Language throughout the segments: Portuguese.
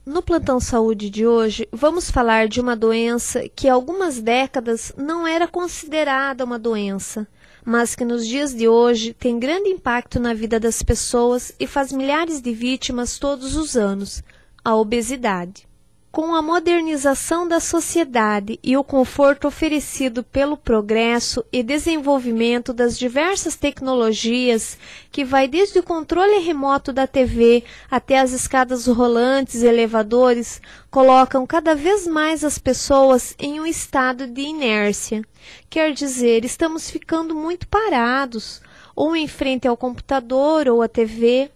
No Plantão Saúde de hoje, vamos falar de uma doença que há algumas décadas não era considerada uma doença, mas que nos dias de hoje tem grande impacto na vida das pessoas e faz milhares de vítimas todos os anos: a obesidade. Com a modernização da sociedade e o conforto oferecido pelo progresso e desenvolvimento das diversas tecnologias, que vai desde o controle remoto da TV até as escadas rolantes e elevadores, colocam cada vez mais as pessoas em um estado de inércia. Quer dizer, estamos ficando muito parados, ou em frente ao computador ou à TV,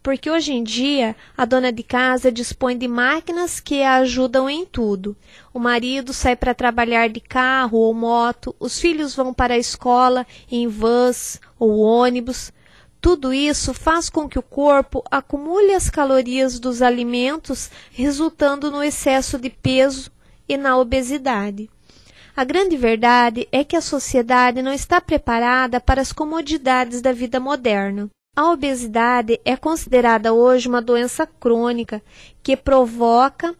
porque hoje em dia a dona de casa dispõe de máquinas que a ajudam em tudo. O marido sai para trabalhar de carro ou moto, os filhos vão para a escola em vans ou ônibus. Tudo isso faz com que o corpo acumule as calorias dos alimentos, resultando no excesso de peso e na obesidade. A grande verdade é que a sociedade não está preparada para as comodidades da vida moderna. A obesidade é considerada hoje uma doença crônica que provoca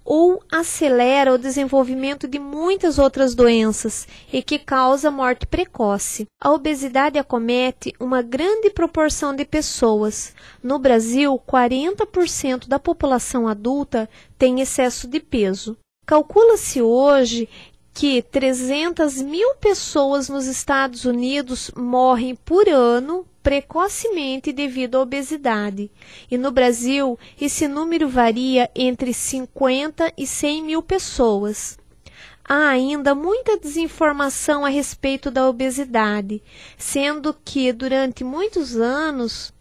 ou acelera o desenvolvimento de muitas outras doenças e que causa morte precoce. A obesidade acomete uma grande proporção de pessoas. No Brasil, 40% da população adulta tem excesso de peso. Calcula-se hoje que 300.000 pessoas nos Estados Unidos morrem por ano precocemente devido à obesidade. E no Brasil, esse número varia entre 50 e 100 mil pessoas. Há ainda muita desinformação a respeito da obesidade, sendo que durante muitos anos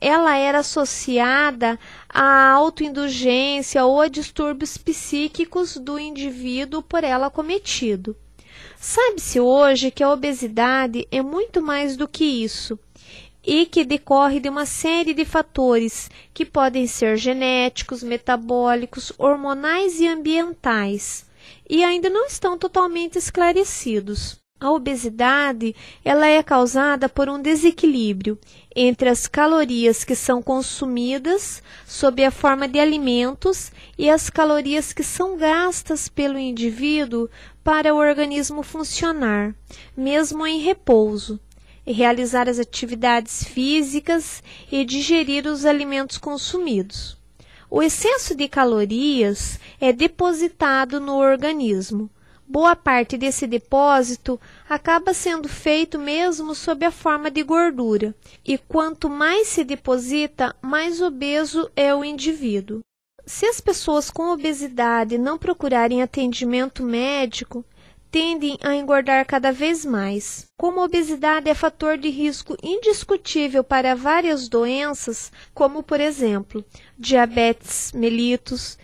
ela era associada à autoindulgência ou a distúrbios psíquicos do indivíduo por ela cometido. Sabe-se hoje que a obesidade é muito mais do que isso e que decorre de uma série de fatores que podem ser genéticos, metabólicos, hormonais e ambientais, e ainda não estão totalmente esclarecidos. A obesidade ela é causada por um desequilíbrio entre as calorias que são consumidas sob a forma de alimentos e as calorias que são gastas pelo indivíduo para o organismo funcionar, mesmo em repouso, realizar as atividades físicas e digerir os alimentos consumidos. O excesso de calorias é depositado no organismo. Boa parte desse depósito acaba sendo feito mesmo sob a forma de gordura, e quanto mais se deposita, mais obeso é o indivíduo. Se as pessoas com obesidade não procurarem atendimento médico, tendem a engordar cada vez mais. Como a obesidade é fator de risco indiscutível para várias doenças, como por exemplo, diabetes mellitus,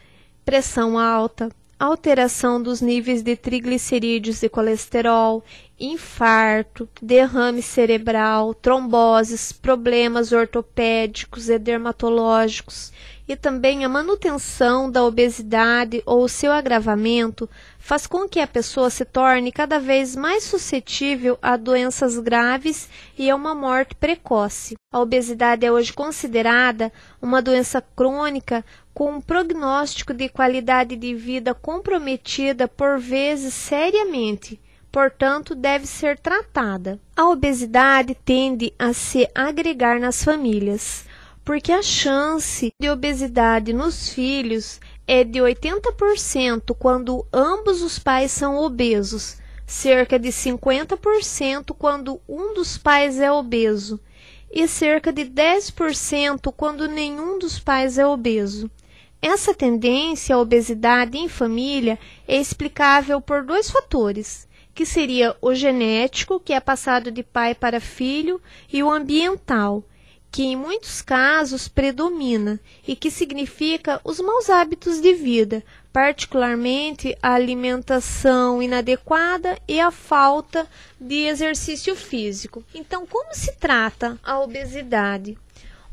pressão alta, alteração dos níveis de triglicerídeos e colesterol, infarto, derrame cerebral, tromboses, problemas ortopédicos e dermatológicos, e também a manutenção da obesidade ou seu agravamento faz com que a pessoa se torne cada vez mais suscetível a doenças graves e a uma morte precoce. A obesidade é hoje considerada uma doença crônica com um prognóstico de qualidade de vida comprometida por vezes seriamente. Portanto, deve ser tratada. A obesidade tende a se agregar nas famílias, porque a chance de obesidade nos filhos é de 80% quando ambos os pais são obesos, cerca de 50% quando um dos pais é obeso e cerca de 10% quando nenhum dos pais é obeso. Essa tendência à obesidade em família é explicável por dois fatores, que seria o genético, que é passado de pai para filho, e o ambiental, que em muitos casos predomina e que significa os maus hábitos de vida, particularmente a alimentação inadequada e a falta de exercício físico. Então, como se trata a obesidade?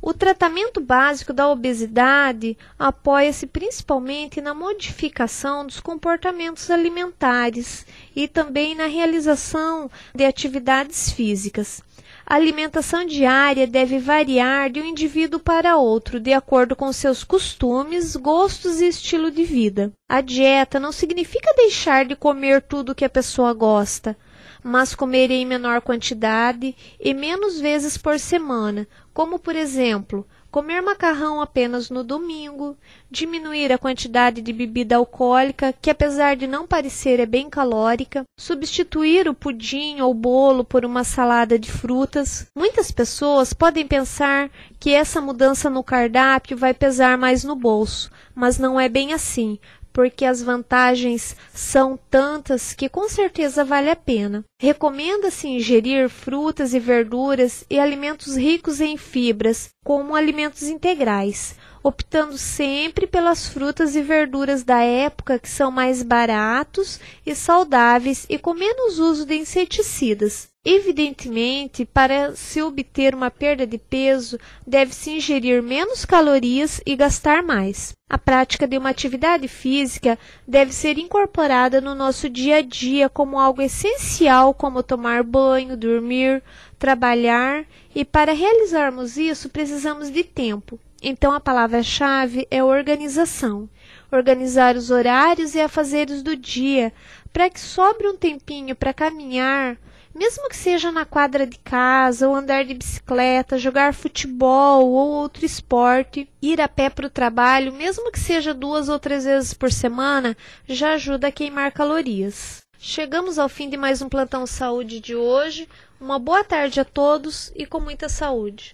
O tratamento básico da obesidade apoia-se principalmente na modificação dos comportamentos alimentares e também na realização de atividades físicas. A alimentação diária deve variar de um indivíduo para outro, de acordo com seus costumes, gostos e estilo de vida. A dieta não significa deixar de comer tudo que a pessoa gosta, mas comer em menor quantidade e menos vezes por semana, como, por exemplo, comer macarrão apenas no domingo, diminuir a quantidade de bebida alcoólica, que apesar de não parecer é bem calórica, substituir o pudim ou bolo por uma salada de frutas. Muitas pessoas podem pensar que essa mudança no cardápio vai pesar mais no bolso, mas não é bem assim, porque as vantagens são tantas que com certeza vale a pena. Recomenda-se ingerir frutas e verduras e alimentos ricos em fibras, como alimentos integrais, optando sempre pelas frutas e verduras da época que são mais baratos e saudáveis e com menos uso de inseticidas. Evidentemente, para se obter uma perda de peso, deve-se ingerir menos calorias e gastar mais. A prática de uma atividade física deve ser incorporada no nosso dia a dia como algo essencial, como tomar banho, dormir, trabalhar, e para realizarmos isso precisamos de tempo. Então a palavra-chave é organização. Organizar os horários e afazeres do dia, para que sobre um tempinho para caminhar, mesmo que seja na quadra de casa, ou andar de bicicleta, jogar futebol ou outro esporte, ir a pé para o trabalho, mesmo que seja 2 ou 3 vezes por semana, já ajuda a queimar calorias. Chegamos ao fim de mais um Plantão Saúde de hoje. Uma boa tarde a todos e com muita saúde.